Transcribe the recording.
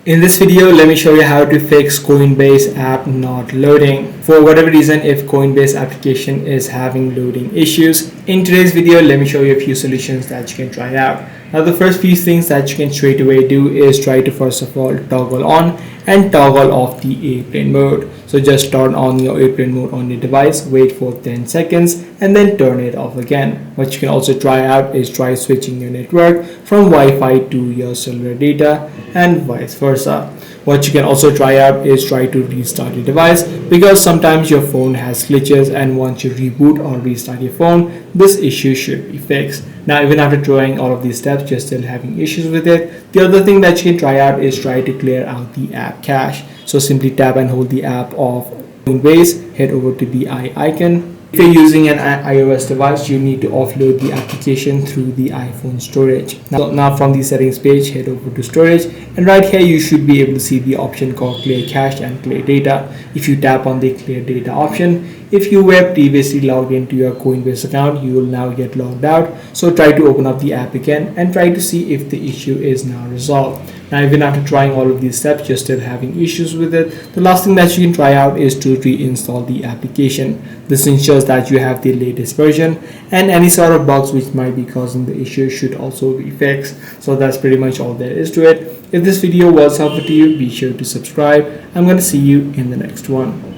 In this video, let me show you how to fix Coinbase app not loading. For whatever reason, if Coinbase application is having loading issues, in today's video, let me show you a few solutions that you can try out. Now, the first few things that you can straight away do is try to first of all toggle on and toggle off the airplane mode. So just turn on your airplane mode on your device, wait for 10 seconds and then turn it off again. What you can also try out is try switching your network from Wi-Fi to your cellular data and vice versa. What you can also try out is try to restart your device, because sometimes your phone has glitches and once you reboot or restart your phone, this issue should be fixed. Now, even after trying all of these steps, you're still having issues with it. The other thing that you can try out is try to clear out the app cache. So simply tap and hold the app of Coinbase, head over to the eye icon. If you're using an iOS device, you need to offload the application through the iPhone storage. Now from the settings page, head over to storage, and right here you should be able to see the option called clear cache and clear data. If you tap on the clear data option, if you were previously logged into your Coinbase account, you will now get logged out. So try to open up the app again and try to see if the issue is now resolved. Now, even after trying all of these steps, you're still having issues with it. The last thing that you can try out is to reinstall the application. This ensures that you have the latest version, and any sort of bugs which might be causing the issue should also be fixed. So that's pretty much all there is to it. If this video was helpful to you, be sure to subscribe. I'm going to see you in the next one.